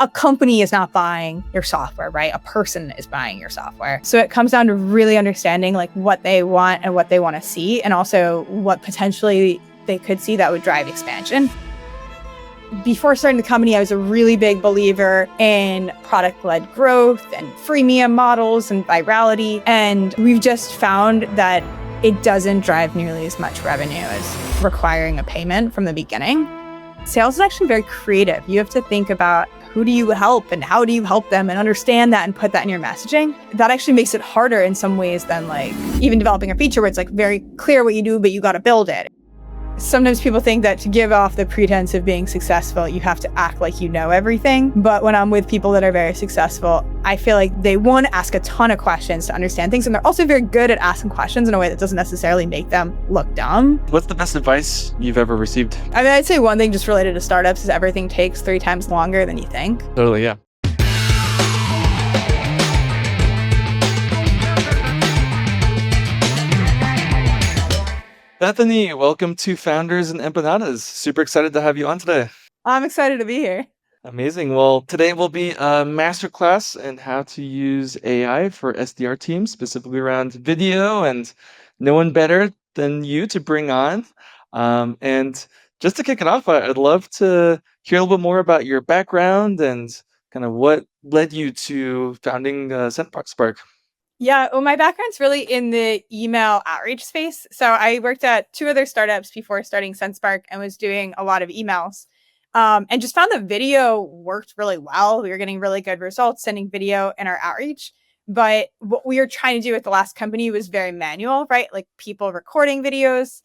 a company is not buying your software, right? A person is buying your software. So it comes down to really understanding like what they want and what they want to see, and also what potentially they could see that would drive expansion. Before starting the company, I was a really big believer in product-led growth and freemium models and virality. And we've just found that it doesn't drive nearly as much revenue as requiring a payment from the beginning. Sales is actually very creative. You have to think about who do you help and how do you help them and understand that and put that in your messaging. That actually makes it harder in some ways than like even developing a feature where it's like very clear what you do, but you got to build it. Sometimes people think that to give off the pretense of being successful, you have to act like you know everything. But when I'm with people that are very successful, I feel like they, one, ask a ton of questions to understand things. And they're also very good at asking questions in a way that doesn't necessarily make them look dumb. What's the best advice you've ever received? I mean, I'd say one thing just related to startups is everything takes 3 times longer than you think. Totally, yeah. Bethany, welcome to Founders and Empanadas. Super excited to have you on today. I'm excited to be here. Amazing. Well, today will be a masterclass in how to use AI for SDR teams, specifically around video, and no one better than you to bring on. And just to kick it off, I'd love to hear a little bit more about your background and kind of what led you to founding Sendspark. Yeah, well, my background's really in the email outreach space. So I worked at 2 other startups before starting Sendspark and was doing a lot of emails. And just found that video worked really well. We were getting really good results sending video in our outreach. But what we were trying to do at the last company was very manual, right? Like people recording videos,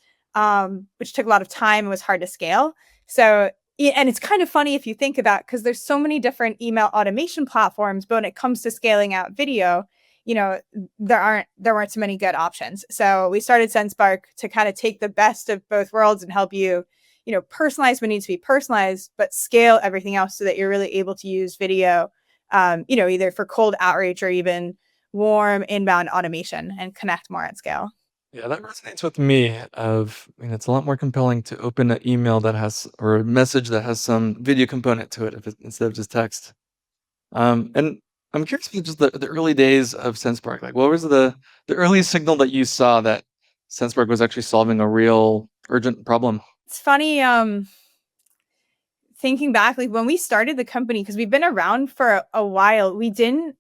which took a lot of time and was hard to scale. So, and it's kind of funny if you think about, because there's so many different email automation platforms, but when it comes to scaling out video, you know, there weren't so many good options. So we started Sendspark to kind of take the best of both worlds and help you, personalize what needs to be personalized, but scale everything else so that you're really able to use video, either for cold outreach or even warm inbound automation and connect more at scale. Yeah, that resonates with me. It's a lot more compelling to open an email that has, or a message that has some video component to it instead of just text. And I'm curious about just the early days of Sendspark. Like, what was the earliest signal that you saw that Sendspark was actually solving a real urgent problem? It's funny, thinking back, like when we started the company, because we've been around for a while, we didn't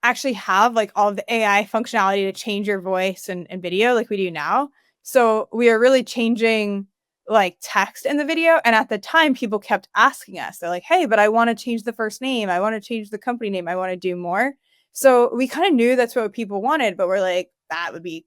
actually have like all of the AI functionality to change your voice and video like we do now. So we are really changing like text in the video. And at the time, people kept asking us, they're like, hey, but I want to change the first name. I want to change the company name. I want to do more. So we kind of knew that's what people wanted, but we're like, that'd be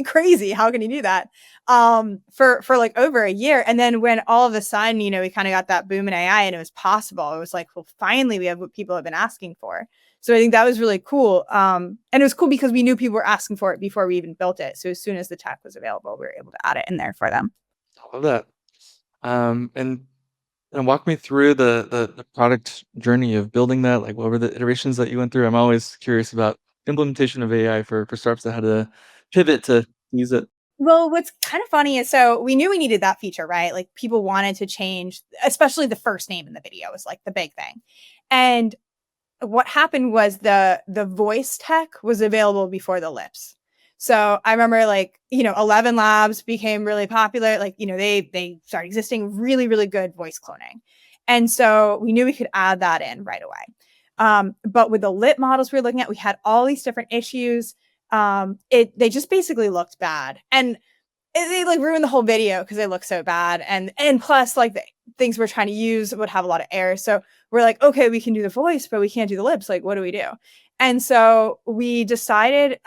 crazy. How can you do that? For like over a year. And then when all of a sudden, we kind of got that boom in AI and it was possible, it was like, well, finally we have what people have been asking for. So I think that was really cool. And it was cool because we knew people were asking for it before we even built it. So as soon as the tech was available, we were able to add it in there for them. I love that. And walk me through the product journey of building that. Like, what were the iterations that you went through? I'm always curious about implementation of AI for startups that had to pivot to use it. Well, what's kind of funny is, so we knew we needed that feature, right? Like people wanted to change, especially the first name in the video was like the big thing. And what happened was the voice tech was available before the lips. So I remember 11 Labs became really popular. They started existing, really, really good voice cloning. And so we knew we could add that in right away. But with the lip models we were looking at, we had all these different issues. They just basically looked bad. And they ruined the whole video because they look so bad. And plus the things we're trying to use would have a lot of errors. So we're like, okay, we can do the voice, but we can't do the lips. Like, what do we do? And so we decided,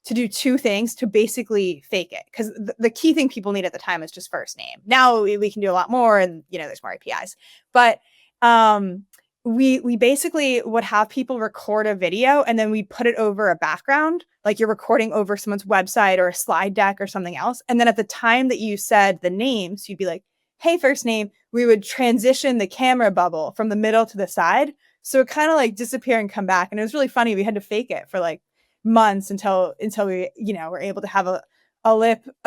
to do 2 things to basically fake it. Because the key thing people need at the time is just first name. Now we can do a lot more and, there's more APIs. But we basically would have people record a video and then we put it over a background, like you're recording over someone's website or a slide deck or something else. And then at the time that you said the names, you'd be like, hey, first name, we would transition the camera bubble from the middle to the side. So it kind of disappear and come back. And it was really funny. We had to fake it for months until we, were able to have a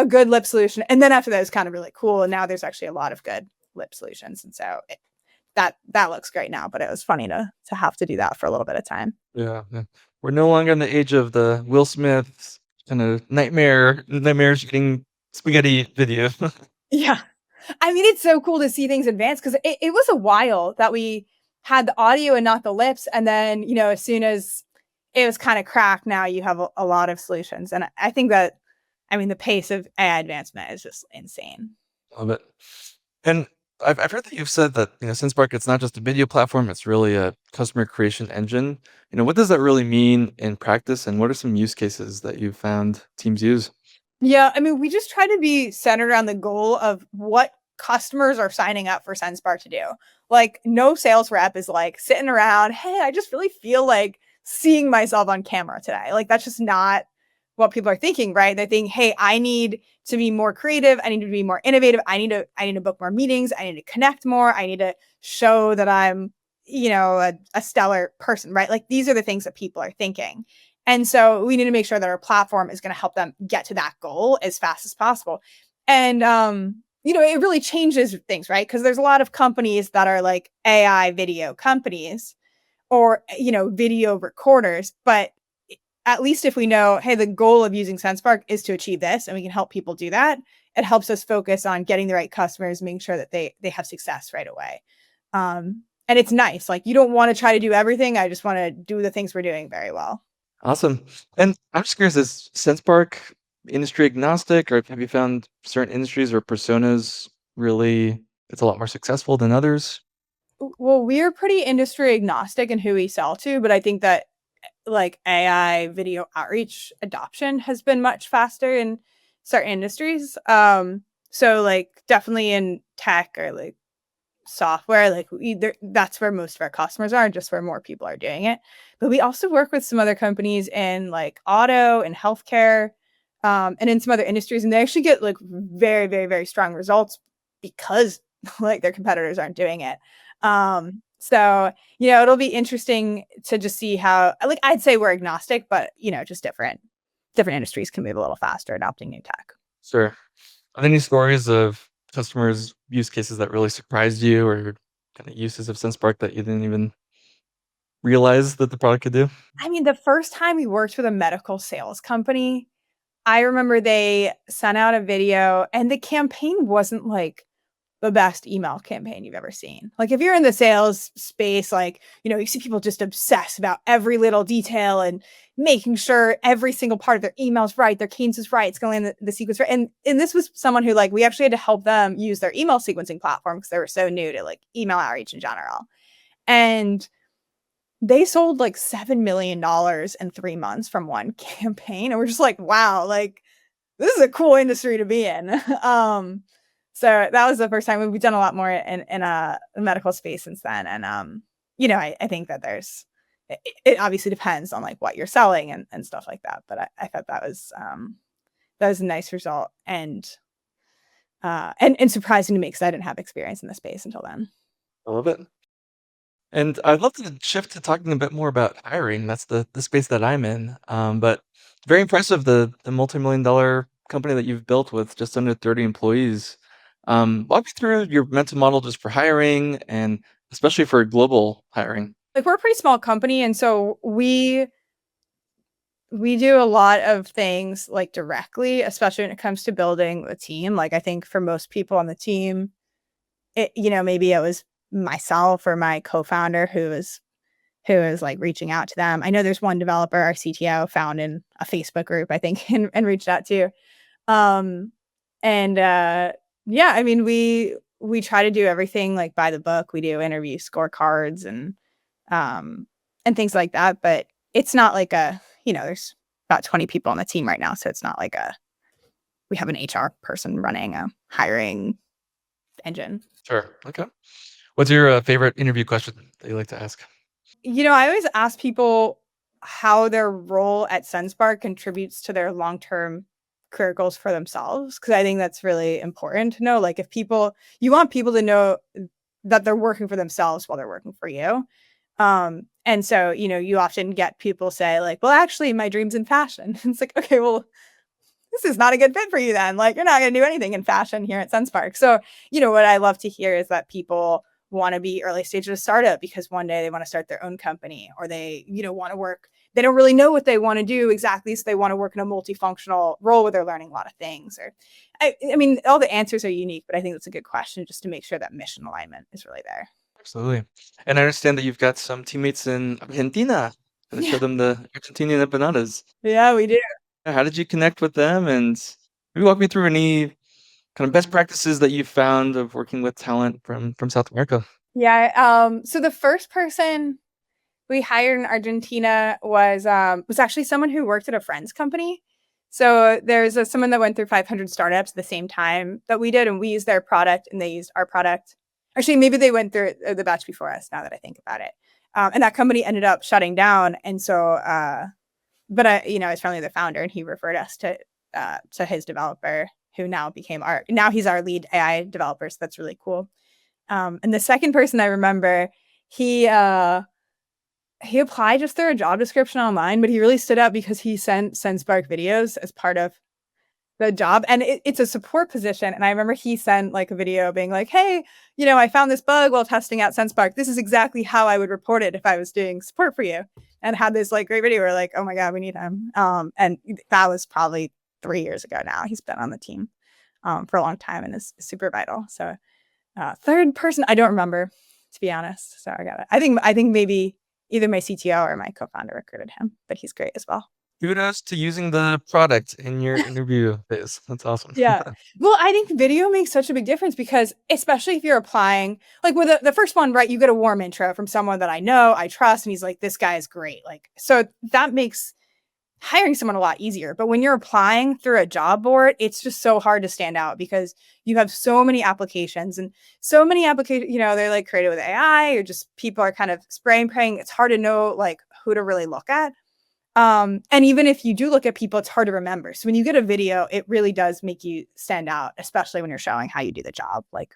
good lip solution. And then after that, it was kind of really cool. And now there's actually a lot of good lip solutions. And so that looks great now, but it was funny to have to do that for a little bit of time. Yeah, yeah. We're no longer in the age of the Will Smith kind of nightmares eating spaghetti video. Yeah. I mean, it's so cool to see things advance because it was a while that we had the audio and not the lips. And then, as soon as it was kind of cracked, now you have a lot of solutions. And I think that, I mean, the pace of AI advancement is just insane. Love it. And I've heard that you've said that, Sendspark, it's not just a video platform, it's really a customer creation engine. What does that really mean in practice, and what are some use cases that you've found teams use? Yeah, I mean, we just try to be centered around the goal of what customers are signing up for Sendspark to do. Like, no sales rep is like sitting around, hey, I just really feel like seeing myself on camera today. Like, that's just not what people are thinking, right? They think, hey, I need to be more creative, I need to be more innovative, I need to book more meetings, I need to connect more, I need to show that I'm, a stellar person, right? Like, these are the things that people are thinking. And so we need to make sure that our platform is going to help them get to that goal as fast as possible. And it really changes things, right? Because there's a lot of companies that are like AI video companies or video recorders, but at least if we know, hey, the goal of using Sendspark is to achieve this, and we can help people do that, it helps us focus on getting the right customers, making sure that they have success right away. And it's nice. Like, you don't want to try to do everything. I just want to do the things we're doing very well. Awesome. And I'm just curious, is SensePark industry agnostic, or have you found certain industries or personas really it's a lot more successful than others? Well, we're pretty industry agnostic in who we sell to, but I think that like AI video outreach adoption has been much faster in certain industries. So like definitely in tech or like software, like either that's where most of our customers are, just where more people are doing it. But we also work with some other companies in like auto and healthcare, and in some other industries, and they actually get like very, very, very strong results because like their competitors aren't doing it. So it'll be interesting to just see how, like, I'd say we're agnostic, but just different industries can move a little faster adopting new tech. Sure. Are there any stories of customers' use cases that really surprised you, or kind of uses of SensePark that you didn't even realize that the product could do? I mean, the first time we worked with a medical sales company, I remember they sent out a video and the campaign wasn't like the best email campaign you've ever seen. Like, if you're in the sales space, like, you see people just obsess about every little detail and making sure every single part of their email's right, their cadence is right, it's going in the sequence right. And this was someone who, like, we actually had to help them use their email sequencing platform because they were so new to like email outreach in general. And they sold like $7 million in 3 months from one campaign. And we're just like, wow, like, this is a cool industry to be in. So that was the first time. We've done a lot more in a medical space since then. And I think that it obviously depends on like what you're selling and stuff like that. But I thought that was a nice result and surprising to me because I didn't have experience in the space until then. I love it. And I'd love to shift to talking a bit more about hiring. That's the space that I'm in. But very impressive the multi-million-dollar company that you've built with just under 30 employees. Walk me through your mental model just for hiring and especially for global hiring. Like, we're a pretty small company, and so we do a lot of things like directly, especially when it comes to building a team. Like, I think for most people on the team, maybe it was myself or my co-founder who is like reaching out to them. I know there's one developer, our CTO, found in a Facebook group, I think, and reached out to. Um, and yeah, I mean, we try to do everything like by the book. We do interview scorecards and things like that. But it's not like there's about 20 people on the team right now, so it's not like we have an HR person running a hiring engine. Sure. Okay. What's your favorite interview question that you like to ask? I always ask people how their role at Sendspark contributes to their long-term career goals for themselves, because I think that's really important to know. Like, if you want people to know that they're working for themselves while they're working for you. And so, you often get people say like, well, actually my dream's in fashion. It's like, okay, well, this is not a good fit for you then. Like, you're not going to do anything in fashion here at Sendspark. So, what I love to hear is that people want to be early stage of a startup because one day they want to start their own company, or they, want to work. They don't really know what they want to do exactly. So they want to work in a multifunctional role where they're learning a lot of things. Or, I mean, all the answers are unique, but I think that's a good question just to make sure that mission alignment is really there. Absolutely. And I understand that you've got some teammates in Argentina. Gonna show Yeah. them the Argentinian empanadas. Yeah, we do. How did you connect with them? And maybe walk me through any kind of best practices that you found of working with talent from South America. Yeah. So the first person we hired in Argentina was actually someone who worked at a friend's company. So there's someone that went through 500 startups at the same time that we did, and we used their product and they used our product. Actually, maybe they went through the batch before us, now that I think about it. And that company ended up shutting down. And so, but I was friendly with the founder, and he referred us to his developer, who now he's our lead AI developer. So that's really cool. And the second person I remember, he applied just through a job description online, but he really stood out because he sent Sendspark videos as part of the job. And it's a support position. And I remember he sent like a video being like, hey, I found this bug while testing out Sendspark. This is exactly how I would report it if I was doing support for you. And had this like great video where like, oh my God, we need him. And that was probably 3 years ago now. He's been on the team for a long time and is super vital. So third person, I don't remember, to be honest. So I got it. I think maybe either my CTO or my co-founder recruited him, but he's great as well. Kudos to using the product in your interview phase. That's awesome. Yeah. Well, I think video makes such a big difference because especially if you're applying, like with the first one, right, you get a warm intro from someone that I know, I trust, and he's like, this guy is great. Like, so that makes hiring someone a lot easier. But when you're applying through a job board, it's just so hard to stand out because you have so many applications and so many applications, they're like created with AI, or just people are kind of spray and praying. It's hard to know like who to really look at. And even if you do look at people, it's hard to remember. So when you get a video, it really does make you stand out, especially when you're showing how you do the job. Like,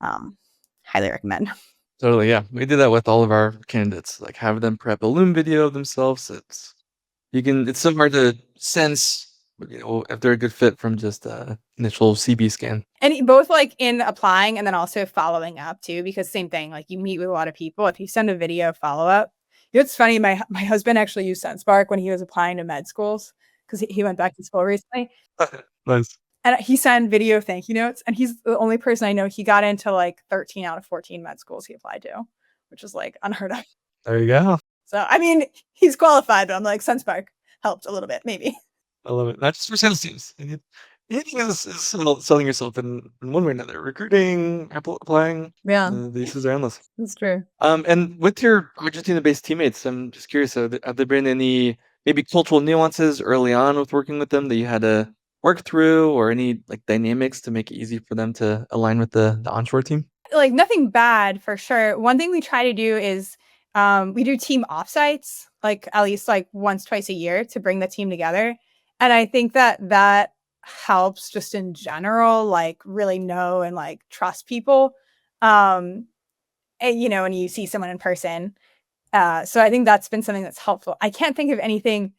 highly recommend. Totally, yeah. We do that with all of our candidates, like have them prep a Loom video of themselves. It's so hard to sense, if they're a good fit from just initial CB scan. And both like in applying and then also following up too, because same thing, like you meet with a lot of people. If you send a video follow up, it's funny. My husband actually used Sendspark when he was applying to med schools because he went back to school recently. Nice. And he sent video thank you notes. And he's the only person I know, he got into like 13 out of 14 med schools he applied to, which is like unheard of. There you go. So, I mean, he's qualified, but I'm like, Sendspark helped a little bit, maybe. I love it. Not just for sales teams. Anything is selling yourself in one way or another. Recruiting, applying. Yeah, The uses are endless. that's true. And with your Argentina-based teammates, I'm just curious, have there been any maybe cultural nuances early on with working with them that you had to work through, or any like dynamics to make it easy for them to align with the onshore team? Like nothing bad for sure. One thing we try to do is we do team offsites, like at least like once, twice a year to bring the team together. And I think that helps just in general, like really know and like trust people. And, when you see someone in person. So I think that's been something that's helpful. I can't think of anything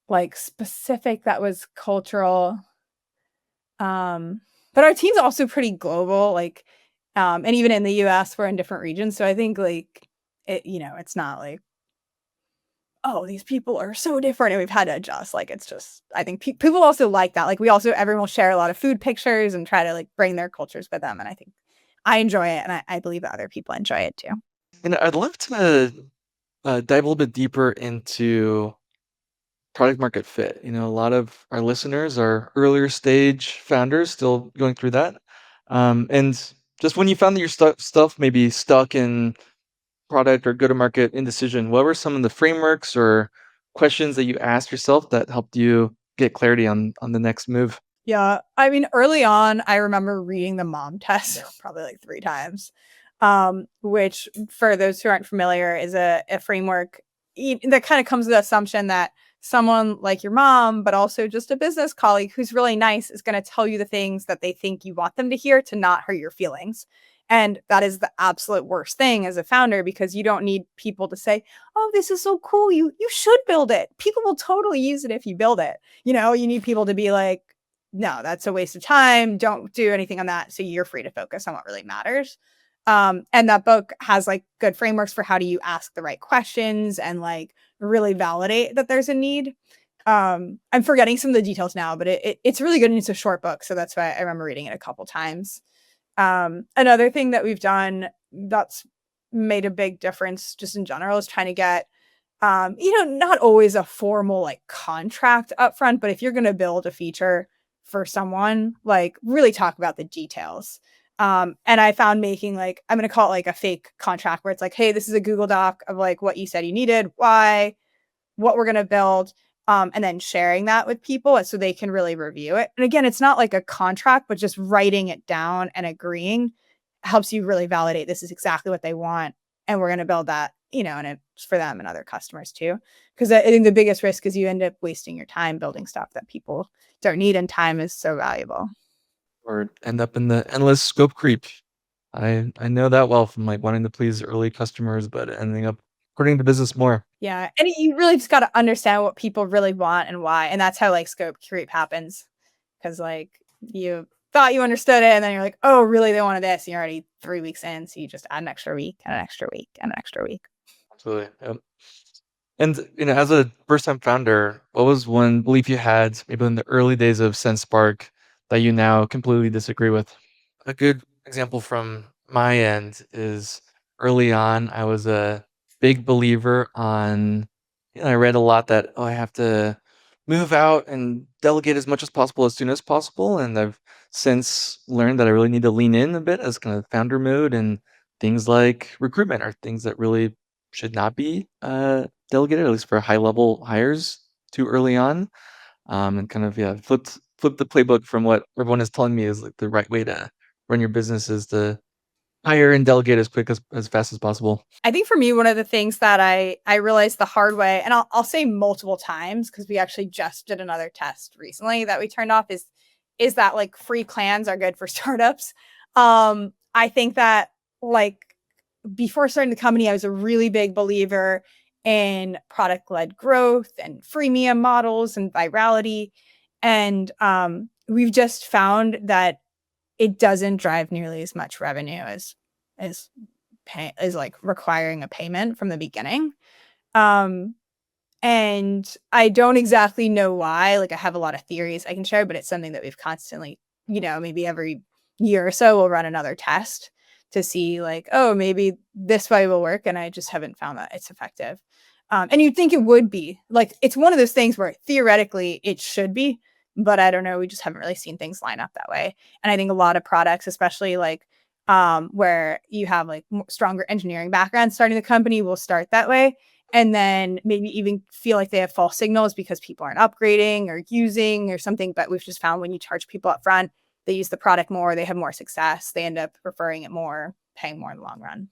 like specific that was cultural. But our team's also pretty global, like, and even in the US, we're in different regions. So I think like it's not like, oh, these people are so different and we've had to adjust. Like, it's just, I think people also like that. Like everyone will share a lot of food pictures and try to like bring their cultures with them. And I think I enjoy it. And I believe that other people enjoy it too. And I'd love to dive a little bit deeper into product market fit. A lot of our listeners are earlier stage founders still going through that. And just when you found that your stuff may be stuck in product or go-to-market indecision, what were some of the frameworks or questions that you asked yourself that helped you get clarity on the next move? Yeah. I mean, early on, I remember reading the mom test probably like 3 times, which for those who aren't familiar is a framework that kind of comes with the assumption that someone like your mom, but also just a business colleague who's really nice is going to tell you the things that they think you want them to hear to not hurt your feelings. And that is the absolute worst thing as a founder, because you don't need people to say, oh, this is so cool. You should build it. People will totally use it if you build it. You need people to be like, no, that's a waste of time. Don't do anything on that. So you're free to focus on what really matters. And that book has like good frameworks for how do you ask the right questions and like really validate that there's a need. I'm forgetting some of the details now, but it's really good and it's a short book. So that's why I remember reading it a couple times. Another thing that we've done that's made a big difference just in general is trying to get, not always a formal like contract upfront, but if you're going to build a feature for someone, like really talk about the details. And I found making like, I'm going to call it like a fake contract where it's like, hey, this is a Google Doc of like what you said you needed, why, what we're going to build, and then sharing that with people so they can really review it. And again, it's not like a contract, but just writing it down and agreeing helps you really validate this is exactly what they want. And we're going to build that, and it's for them and other customers too. Because I think the biggest risk is you end up wasting your time building stuff that people don't need, and time is so valuable. Or end up in the endless scope creep. I know that well from like wanting to please early customers, but ending up hurting the business more. Yeah. And you really just got to understand what people really want and why. And that's how like scope creep happens. Cause like you thought you understood it and then you're like, oh, really? They wanted this. And you're already 3 weeks in. So you just add an extra week and an extra week and an extra week. Absolutely. Yep. And as a first-time founder, what was one belief you had maybe in the early days of Sendspark that you now completely disagree with? A good example from my end is early on, I was a big believer on, I read a lot that, oh, I have to move out and delegate as much as soon as possible. And I've since learned that I really need to lean in a bit as kind of founder mode, and things like recruitment are things that really should not be delegated, at least for high level hires too early on. And kind of, yeah, flip the playbook from what everyone is telling me is like the right way to run your business is to hire and delegate as fast as possible. I think for me, one of the things that I realized the hard way, and I'll say multiple times because we actually just did another test recently that we turned off is that like free clans are good for startups. I think that like before starting the company, I was a really big believer in product led growth and freemium models and virality. And we've just found that it doesn't drive nearly as much revenue as is like requiring a payment from the beginning. Um, and I don't exactly know why. Like I have a lot of theories I can share, but it's something that we've constantly, maybe every year or so we'll run another test to see like, oh, maybe this way will work. And I just haven't found that it's effective. And you'd think it would be like, it's one of those things where theoretically it should be, but I don't know. We just haven't really seen things line up that way. And I think a lot of products, especially like where you have like stronger engineering background starting the company will start that way, and then maybe even feel like they have false signals because people aren't upgrading or using or something. But we've just found when you charge people up front, they use the product more, they have more success, they end up preferring it more, paying more in the long run.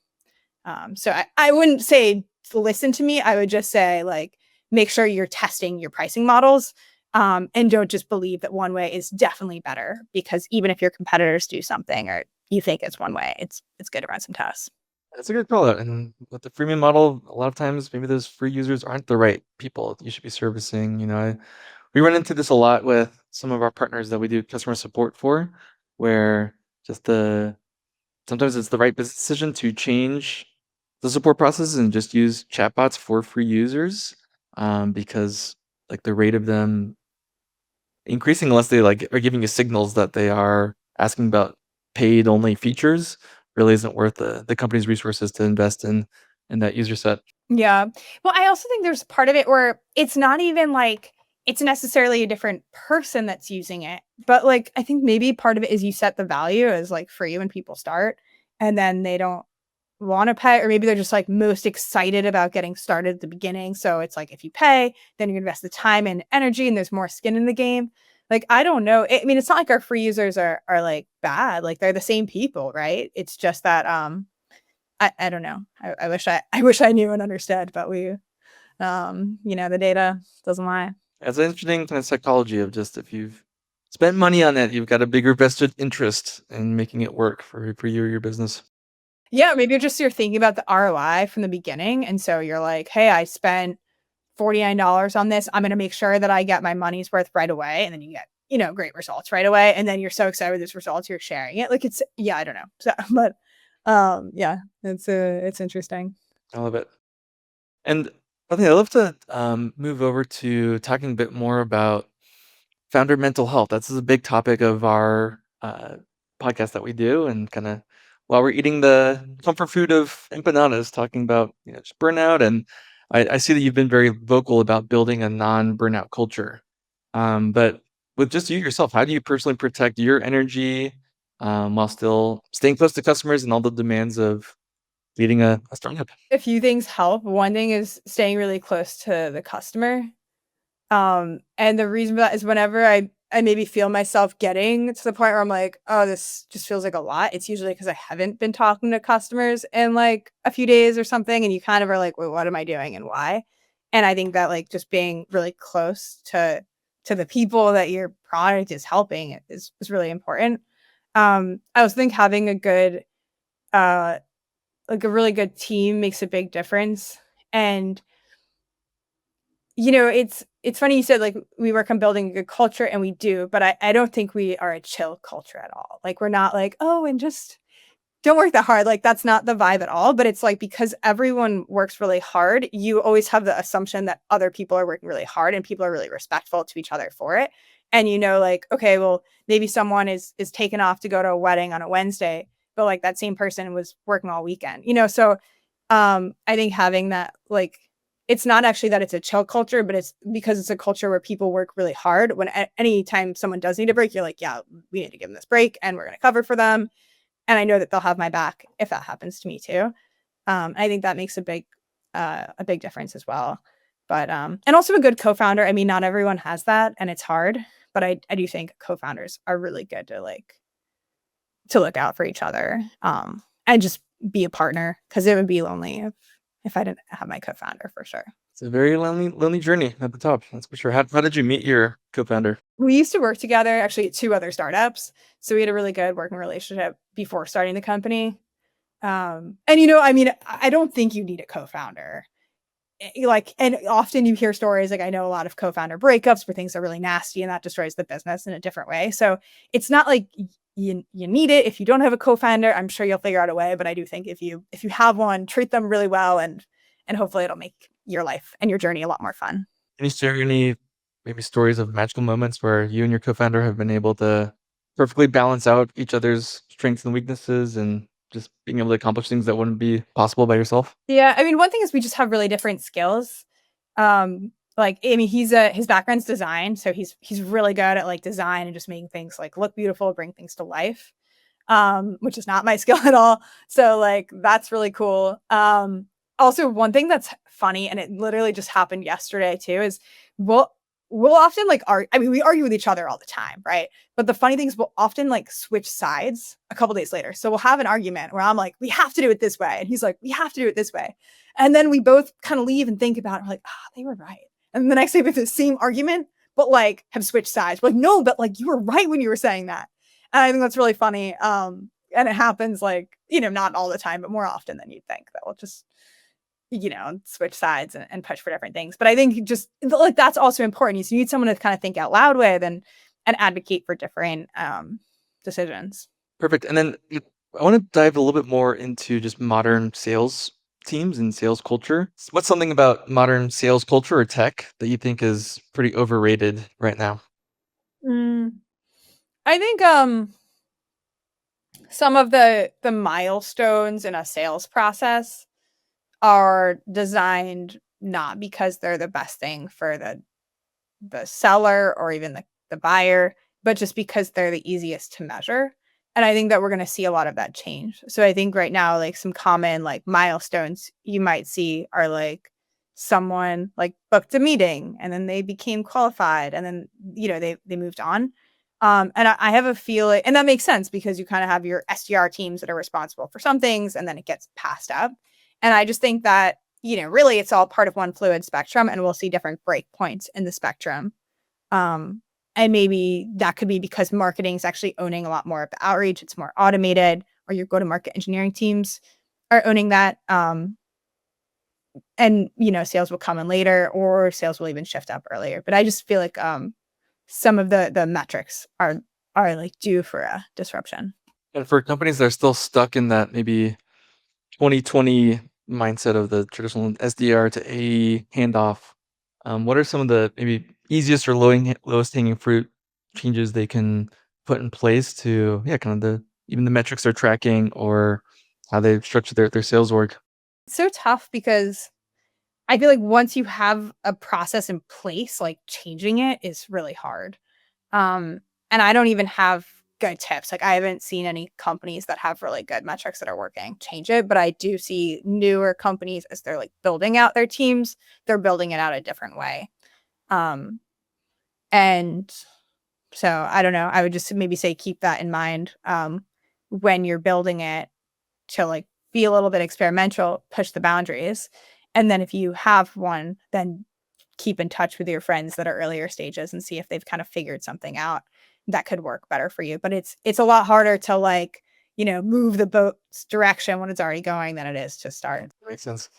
So I wouldn't say listen to me. I would just say like make sure you're testing your pricing models, and don't just believe that one way is definitely better, because even if your competitors do something or you think it's one way, it's good to run some tests. That's a good call out. And with the freemium model, a lot of times maybe those free users aren't the right people you should be servicing. We run into this a lot with some of our partners that we do customer support for, where just sometimes it's the right business decision to change the support process and just use chatbots for free users, because like the rate of them increasing unless they like are giving you signals that they are asking about paid only features really isn't worth the company's resources to invest in that user set. Yeah. Well, I also think there's part of it where it's not even like it's necessarily a different person that's using it, but like I think maybe part of it is you set the value as like free when people start, and then they don't want to pay, or maybe they're just like most excited about getting started at the beginning. So it's like if you pay, then you invest the time and energy and there's more skin in the game. Like I don't know. I mean, it's not like our free users are like bad. Like they're the same people, right? It's just that I don't know. I wish I knew and understood, but the data doesn't lie. It's an interesting kind of psychology of just if you've spent money on it, you've got a bigger vested interest in making it work for you or your business. Yeah, maybe you're thinking about the ROI from the beginning. And so you're like, hey, I spent $49 on this. I'm going to make sure that I get my money's worth right away. And then you get, great results right away. And then you're so excited with these results, you're sharing it. Like yeah, I don't know. So, but Yeah, it's interesting. I love it. And I think I'd love to move over to talking a bit more about founder mental health. That's a big topic of our podcast that we do, and kind of while we're eating the comfort food of empanadas, talking about just burnout. And I see that you've been very vocal about building a non-burnout culture. But with just you yourself, how do you personally protect your energy while still staying close to customers and all the demands of leading a startup? A few things help. One thing is staying really close to the customer. And the reason for that is whenever I maybe feel myself getting to the point where I'm like, "Oh, this just feels like a lot," it's usually because I haven't been talking to customers in, like, a few days or something, and you kind of are like, "Wait, what am I doing and why?" And I think that, like, just being really close to the people that your product is helping is really important. I also think having a good, uh like, a really good team makes a big difference, and it's funny you said, like, we work on building a good culture, and we do, but I don't think we are a chill culture at all. Like, we're not like, "Oh, and just don't work that hard." Like, that's not the vibe at all, but it's, like, because everyone works really hard, you always have the assumption that other people are working really hard, and people are really respectful to each other for it, and like, okay, well, maybe someone is taken off to go to a wedding on a Wednesday, but, like, that same person was working all weekend, So, I think having that, like, it's not actually that it's a chill culture, but it's because it's a culture where people work really hard. When anytime someone does need a break, you're like, yeah, we need to give them this break and we're going to cover for them. And I know that they'll have my back if that happens to me too. I think that makes a big difference as well. But, and also a good co-founder. I mean, not everyone has that and it's hard, but I do think co-founders are really good to look out for each other, and just be a partner because it would be lonely if I didn't have my co-founder for sure. It's a very lonely journey at the top, that's for sure. How did you meet your co-founder? We used to work together actually at 2 other startups, so we had a really good working relationship before starting the company. And, I mean, I don't think you need a co-founder. Like, and often you hear stories, like, I know a lot of co-founder breakups where things are really nasty and that destroys the business in a different way. So it's not like you need it. If you don't have a co-founder, I'm sure you'll figure out a way. But I do think if you have one, treat them really well, and hopefully it'll make your life and your journey a lot more fun. Can you share any maybe stories of magical moments where you and your co-founder have been able to perfectly balance out each other's strengths and weaknesses and just being able to accomplish things that wouldn't be possible by yourself? Yeah, I mean, one thing is we just have really different skills. Like, I mean, his background's design, so he's really good at like design and just making things like look beautiful, bring things to life. Which is not my skill at all. So like that's really cool. Also one thing that's funny, and it literally just happened yesterday too, is we'll we'll often like I mean, we argue with each other all the time, right? But the funny thing is we'll often like switch sides a couple days later. So we'll have an argument where I'm like, we have to do it this way. And he's like, we have to do it this way. And then we both kind of leave and think about it. We're like, ah, they were right. And the next day we have the same argument, but like have switched sides. We're like, no, but like you were right when you were saying that. And I think that's really funny. And it happens like, not all the time, but more often than you'd think that we'll just, switch sides and push for different things. But I think just like that's also important. You need someone to kind of think out loud with and advocate for different decisions. Perfect. And then I want to dive a little bit more into just modern sales teams and sales culture. What's something about modern sales culture or tech that you think is pretty overrated right now? Mm, I think some of the milestones in a sales process are designed not because they're the best thing for the seller or even the buyer, but just because they're the easiest to measure. And I think that we're going to see a lot of that change. So I think right now, like some common like milestones you might see are like someone like booked a meeting and then they became qualified and then they moved on. And I have a feeling, and that makes sense because you kind of have your SDR teams that are responsible for some things, and then it gets passed up. And I just think that really it's all part of one fluid spectrum, and we'll see different break points in the spectrum. Um, and maybe that could be because marketing is actually owning a lot more of the outreach. It's more automated, or your go-to-market engineering teams are owning that. And sales will come in later, or sales will even shift up earlier. But I just feel like some of the metrics are like due for a disruption. And for companies that are still stuck in that maybe 2020 mindset of the traditional SDR to AE handoff, what are some of the maybe easiest or lowest hanging fruit changes they can put in place to, yeah, kind of even the metrics they're tracking or how they structure their sales org? It's so tough because I feel like once you have a process in place, like changing it is really hard. Um, and I don't even have good tips. Like I haven't seen any companies that have really good metrics that are working change it, but I do see newer companies as they're like building out their teams, they're building it out a different way. Um, and so I don't know. I would just maybe say keep that in mind when you're building it to like be a little bit experimental, push the boundaries. And then if you have one, then keep in touch with your friends that are earlier stages and see if they've kind of figured something out that could work better for you. But it's a lot harder to like, move the boat's direction when it's already going than it is to start. Makes sense.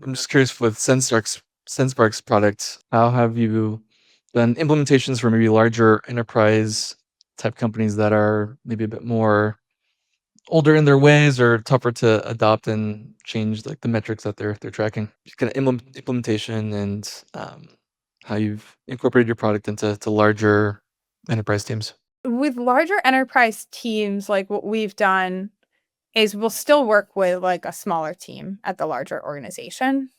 I'm just curious with Sendspark's product, how have you done implementations for maybe larger enterprise type companies that are maybe a bit more older in their ways or tougher to adopt and change like the metrics that they're tracking? Just kind of implementation and how you've incorporated your product into larger enterprise teams. With larger enterprise teams, like what we've done is we'll still work with like a smaller team at the larger organization.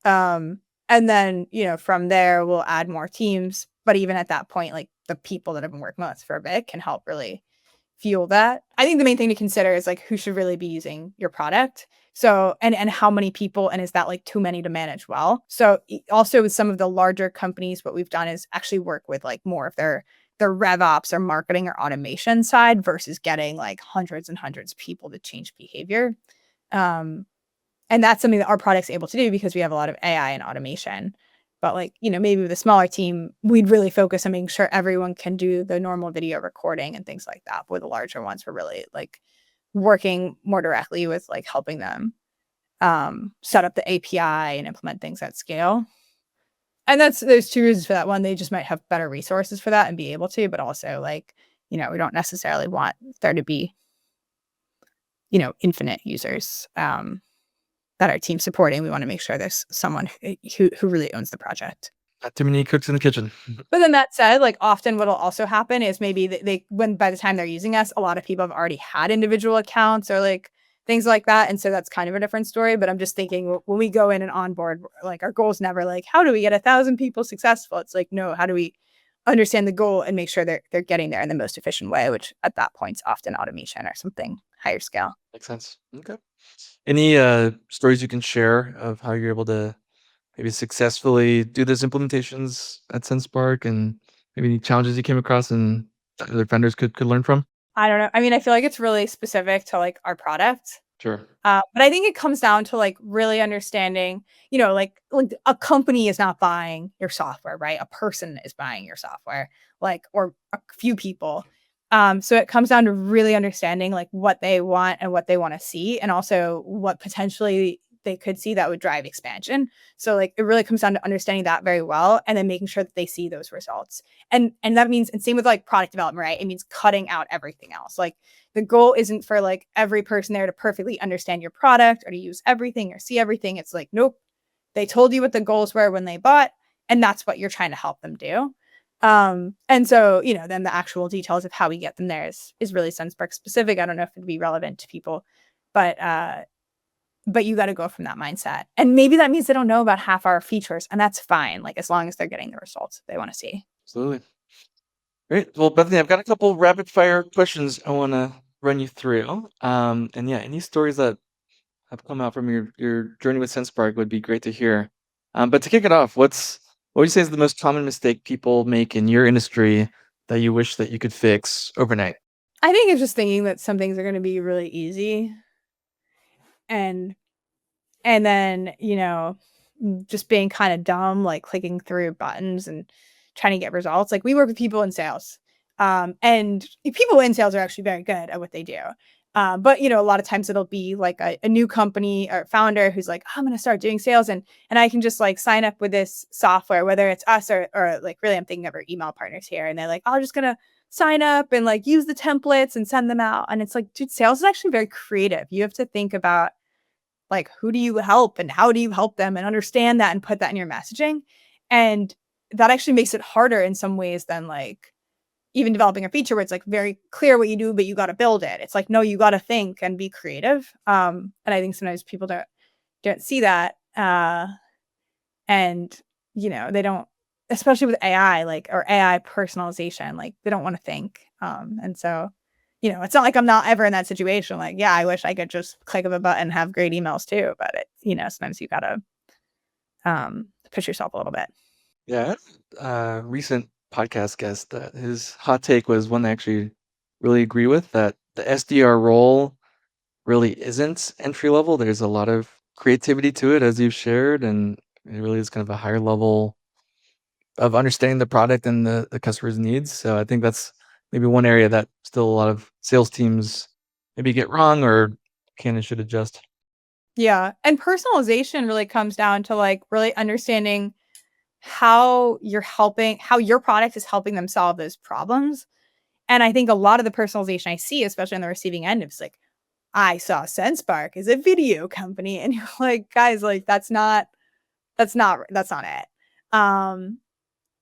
And then, from there we'll add more teams. But even at that point, like the people that have been working with us for a bit can help really fuel that. I think the main thing to consider is like who should really be using your product. So and how many people, and is that like too many to manage well? So also with some of the larger companies, what we've done is actually work with like more of their rev ops or marketing or automation side versus getting like hundreds and hundreds of people to change behavior. Um, and that's something that our product's able to do because we have a lot of AI and automation. But like, maybe with a smaller team, we'd really focus on making sure everyone can do the normal video recording and things like that. But with the larger ones, we're really like working more directly with like helping them set up the API and implement things at scale. And there's two reasons for that. One, they just might have better resources for that and be able to, but also like, we don't necessarily want there to be, infinite users. That our team's supporting. We want to make sure there's someone who really owns the project. Not too many cooks in the kitchen. But then that said, like often what'll also happen is maybe they when by the time they're using us, a lot of people have already had individual accounts or like things like that. And so that's kind of a different story. But I'm just thinking when we go in and onboard, like our goal is never like, how do we get 1,000 people successful? It's like, no, how do we understand the goal and make sure they're getting there in the most efficient way, which at that point is often automation or something higher scale. Makes sense. Okay. Any stories you can share of how you're able to maybe successfully do those implementations at Sendspark and maybe any challenges you came across and that other vendors could learn from? I don't know. I mean, I feel like it's really specific to like our product. Sure. But I think it comes down to like really understanding, like a company is not buying your software, right? A person is buying your software, like, or a few people. So it comes down to really understanding like what they want and what they want to see, and also what potentially they could see that would drive expansion. So like it really comes down to understanding that very well and then making sure that they see those results. And that means, and same with like product development, right? It means cutting out everything else. Like the goal isn't for like every person there to perfectly understand your product or to use everything or see everything. It's like, nope, they told you what the goals were when they bought, and that's what you're trying to help them do. And so, then the actual details of how we get them there is really Sendspark specific. I don't know if it'd be relevant to people, but you got to go from that mindset. And maybe that means they don't know about half our features, and that's fine. Like as long as they're getting the results they want to see. Absolutely. Great. Well, Bethany, I've got a couple rapid fire questions I want to run you through. And yeah, any stories that have come out from your journey with Sendspark would be great to hear. But to kick it off, what would you say is the most common mistake people make in your industry that you wish that you could fix overnight? I think it's just thinking that some things are going to be really easy, and and then, just being kind of dumb, like clicking through buttons and trying to get results. Like we work with people in sales. And people in sales are actually very good at what they do. But a lot of times it'll be like a new company or founder who's like, I'm going to start doing sales, and I can just like sign up with this software, whether it's us or like really I'm thinking of our email partners here. And they're like, I'm just going to sign up and like use the templates and send them out. And it's like, dude, sales is actually very creative. You have to think about like, who do you help and how do you help them and understand that and put that in your messaging. And that actually makes it harder in some ways than like even developing a feature where it's like very clear what you do, but you got to build it. It's like, no, you got to think and be creative. And I think sometimes people don't see that. And they don't, especially with AI, like, or AI personalization, like they don't want to think. And so, it's not like I'm not ever in that situation. Like, yeah, I wish I could just click of a button and have great emails too. But sometimes you gotta push yourself a little bit. Yeah, recent podcast guest that his hot take was one I actually really agree with, that the SDR role really isn't entry level. There's a lot of creativity to it, as you've shared, and it really is kind of a higher level of understanding the product and the customer's needs. So I think that's maybe one area that still a lot of sales teams maybe get wrong or can and should adjust. Yeah. And personalization really comes down to like really understanding how your product is helping them solve those problems. And I think a lot of the personalization I see, especially on the receiving end, is like, I saw Sendspark is a video company. And you're like, guys, like that's not it. Um,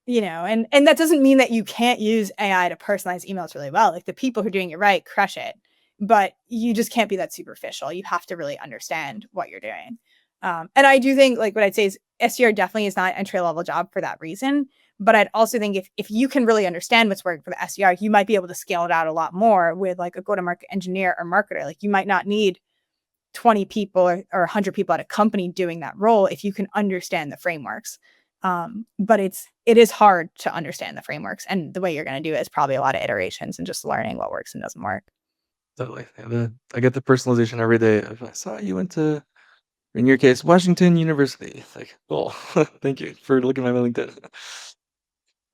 and that doesn't mean that you can't use AI to personalize emails really well. Like the people who are doing it right crush it, but you just can't be that superficial. You have to really understand what you're doing. And I do think, like, what I'd say is SDR definitely is not an entry level job for that reason. But I'd also think if you can really understand what's working for the SDR, you might be able to scale it out a lot more with like a go to market engineer or marketer. Like you might not need 20 people or 100 people at a company doing that role if you can understand the frameworks. But it is hard to understand the frameworks, and the way you're going to do it is probably a lot of iterations and just learning what works and doesn't work. Totally. Yeah, I get the personalization every day. If I saw you went to, in your case, Washington University. It's like, cool. Thank you for looking at my LinkedIn.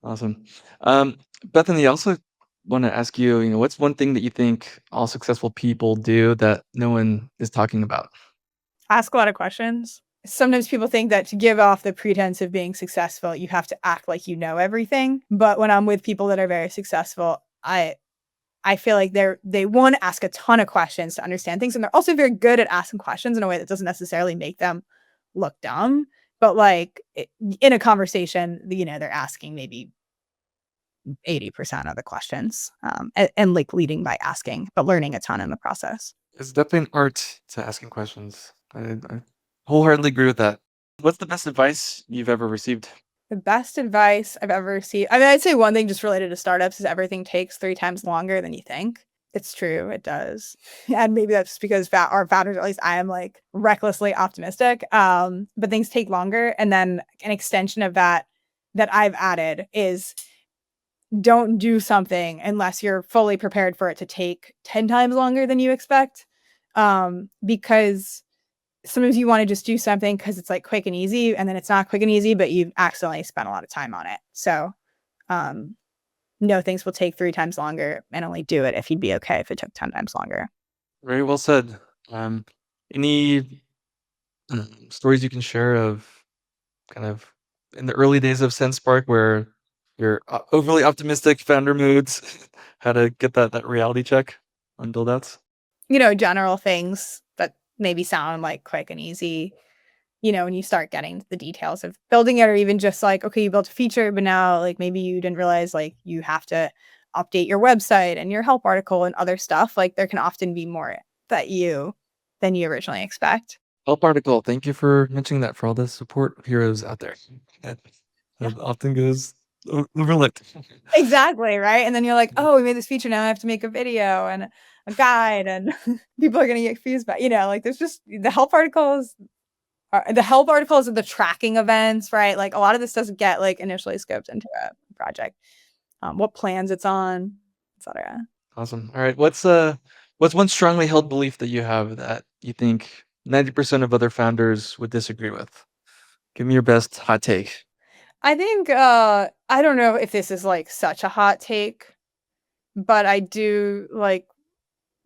Awesome. Um, Bethany, I also want to ask you, what's one thing that you think all successful people do that no one is talking about? Ask a lot of questions. Sometimes people think that to give off the pretense of being successful, you have to act like you know everything. But when I'm with people that are very successful, I feel like they want to ask a ton of questions to understand things, and they're also very good at asking questions in a way that doesn't necessarily make them look dumb. But like in a conversation, they're asking maybe 80% of the questions, and like leading by asking, but learning a ton in the process. It's definitely an art to asking questions. I wholeheartedly agree with that. What's the best advice you've ever received? The best advice I've ever received. I mean, I'd say one thing just related to startups is everything takes 3 times longer than you think. It's true, it does. And maybe that's just because our founders, or at least I am like recklessly optimistic. But things take longer. And then an extension of that I've added is don't do something unless you're fully prepared for it to take 10 times longer than you expect. Because sometimes you want to just do something because it's like quick and easy, and then it's not quick and easy, but you've accidentally spent a lot of time on it. So, no, things will take 3 times longer, and only do it if you'd be okay if it took 10 times longer. Very well said. Any stories you can share of kind of in the early days of Sendspark where you're overly optimistic founder moods, how to get that reality check on build outs? General things that maybe sound like quick and easy, when you start getting the details of building it, or even just like, okay, you built a feature, but now like maybe you didn't realize like you have to update your website and your help article and other stuff. Like there can often be more than you originally expect. Help article. Thank you for mentioning that for all the support heroes out there. That Yeah. that often goes overlooked. Exactly, right? And then you're like, "Oh, we made this feature, now I have to make a video and a guide, and people are gonna get confused by," like, there's just the help articles are the tracking events, right? Like, a lot of this doesn't get, like, initially scoped into a project, what plans it's on, etcetera. Awesome. All right. What's one strongly held belief that you have that you think 90% of other founders would disagree with? Give me your best hot take. I think, I don't know if this is, like, such a hot take, but I do, like,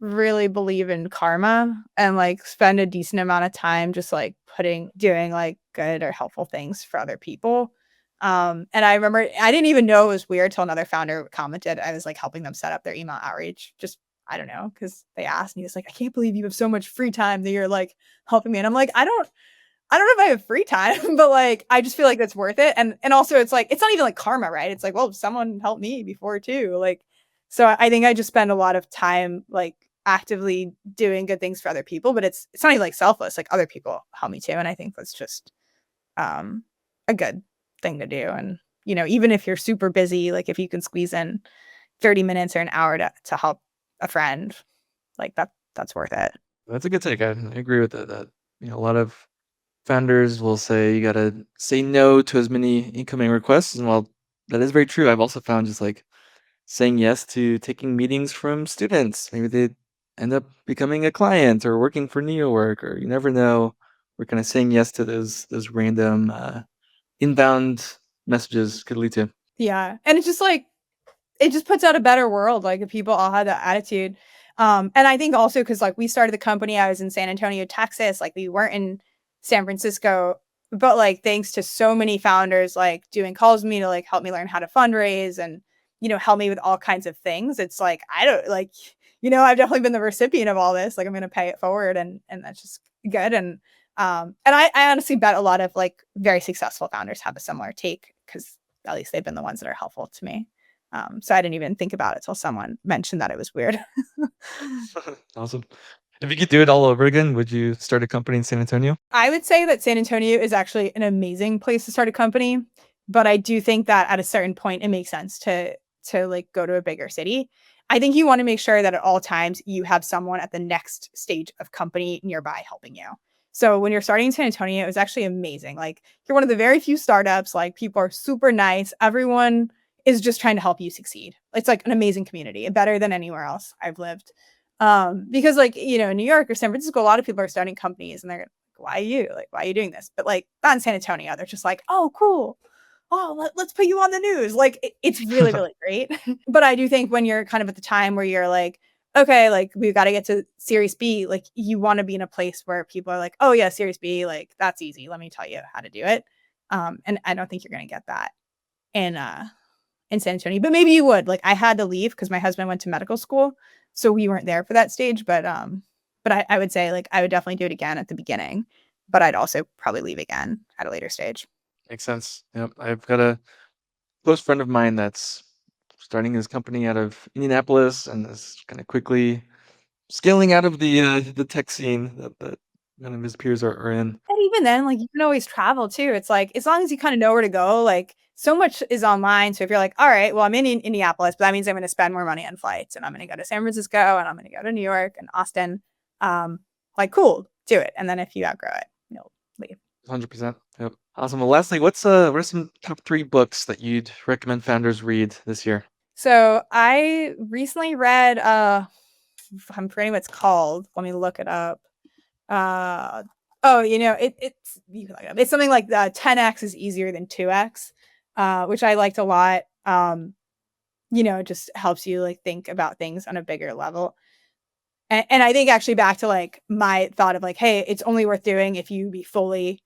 really believe in karma and like spend a decent amount of time just like doing like good or helpful things for other people. And I remember I didn't even know it was weird till another founder commented. I was like helping them set up their email outreach. Just I don't know, because they asked, and he was like, "I can't believe you have so much free time that you're like helping me." And I'm like, I don't know if I have free time, but like I just feel like that's worth it. And also it's like it's not even like karma, right? It's like, well, someone helped me before too. Like so I think I just spend a lot of time like actively doing good things for other people, but it's not even like selfless. Like other people help me too. And I think that's just um a good thing to do. And even if you're super busy, like if you can squeeze in 30 minutes or an hour to help a friend, like that's worth it. That's a good take. I agree with that. That a lot of founders will say you gotta say no to as many incoming requests, and while that is very true, I've also found just like saying yes to taking meetings from students. Maybe they end up becoming a client or working for NeoWork, or you never know. We're kind of saying yes to those random inbound messages could lead to. Yeah. And it's just like it just puts out a better world, like, if people all had that attitude. And I think also because like, we started the company, I was in San Antonio, Texas, like, we weren't in San Francisco, but, like, thanks to so many founders, like, doing calls with me to, like, help me learn how to fundraise and, help me with all kinds of things, it's like, I don't like, I've definitely been the recipient of all this, like, I'm gonna pay it forward, and that's just good, and I honestly bet a lot of, like, very successful founders have a similar take because at least they've been the ones that are helpful to me. So I didn't even think about it till someone mentioned that it was weird. Awesome. If you could do it all over again, would you start a company in San Antonio? I would say that San Antonio is actually an amazing place to start a company, but I do think that at a certain point it makes sense to like go to a bigger city. I think you want to make sure that at all times you have someone at the next stage of company nearby helping you. So when you're starting in San Antonio, it was actually amazing. Like you're one of the very few startups, like people are super nice. Everyone is just trying to help you succeed. It's like an amazing community, better than anywhere else I've lived. Because like, in New York or San Francisco, a lot of people are starting companies and they're why you? Like, why are you doing this? But like, not in San Antonio. They're just like, oh, cool. Oh, let's put you on the news. Like, it's really, really great. But I do think when you're kind of at the time where you're like, okay, like we've got to get to Series B, like you want to be in a place where people are like, oh yeah, Series B, like that's easy. Let me tell you how to do it. And I don't think you're gonna get that in in San Antonio, but maybe you would. Like I had to leave because my husband went to medical school, so we weren't there for that stage. But I would say like I would definitely do it again at the beginning, but I'd also probably leave again at a later stage. Makes sense. Yep. I've got a close friend of mine that's starting his company out of Indianapolis and is kind of quickly scaling out of the tech scene that none of his peers are in. And even then, like you can always travel too. It's like as long as you kind of know where to go, like so much is online. So if you're like, all right, well, I'm in Indianapolis, but that means I'm going to spend more money on flights, and I'm going to go to San Francisco, and I'm going to go to New York and Austin. Like cool, do it. And then if you outgrow it, you'll leave. 100%. Yep. Awesome. Well, lastly, what are some top 3 books that you'd recommend founders read this year? So I recently read I'm forgetting what it's called. Let me look it up. Uh oh, it's you can look it up. It's something like 10x is easier than 2x, which I liked a lot. It just helps you like think about things on a bigger level. And I think actually back to like my thought of like, hey, it's only worth doing if you be fully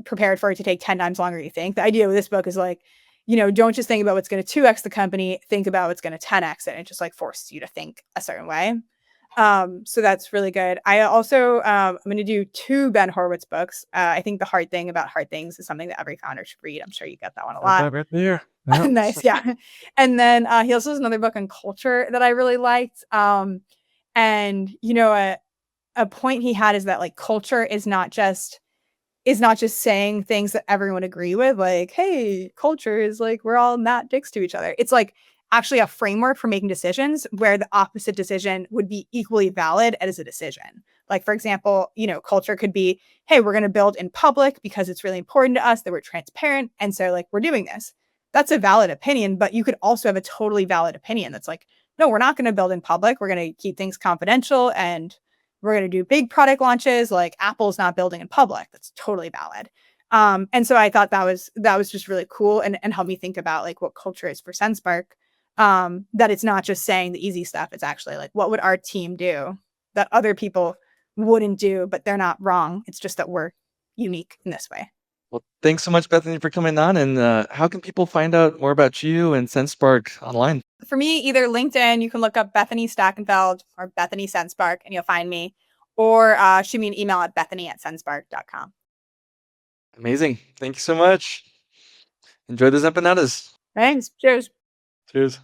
prepared for it to take 10 times longer than you think. The idea with this book is like, don't just think about what's going to 2x the company, think about what's going to 10x it. It just like forces you to think a certain way. So that's really good. I also, I'm going to do 2 Ben Horowitz books. I think The Hard Thing About Hard Things is something that every founder should read. I'm sure you get that one a Got lot. that right there. Yeah. Nice. Yeah. And then he also has another book on culture that I really liked. And, a point he had is that like culture is not just saying things that everyone agree with, like, hey, culture is like we're all not dicks to each other. It's like actually a framework for making decisions where the opposite decision would be equally valid as a decision. Like, for example, culture could be, hey, we're going to build in public because it's really important to us that we're transparent. And so, like, we're doing this. That's a valid opinion, but you could also have a totally valid opinion that's like, no, we're not going to build in public. We're going to keep things confidential and we're going to do big product launches. Like Apple's not building in public. That's totally valid. And so I thought that was just really cool and helped me think about like what culture is for Sendspark. That it's not just saying the easy stuff. It's actually like, what would our team do that other people wouldn't do, but they're not wrong. It's just that we're unique in this way. Well, thanks so much, Bethany, for coming on. And how can people find out more about you and Sendspark online? For me, either LinkedIn, you can look up Bethany Stachenfeld or Bethany Sendspark and you'll find me, or shoot me an email at bethany@sendspark.com. Amazing. Thank you so much. Enjoy those empanadas. Thanks. Cheers. Cheers.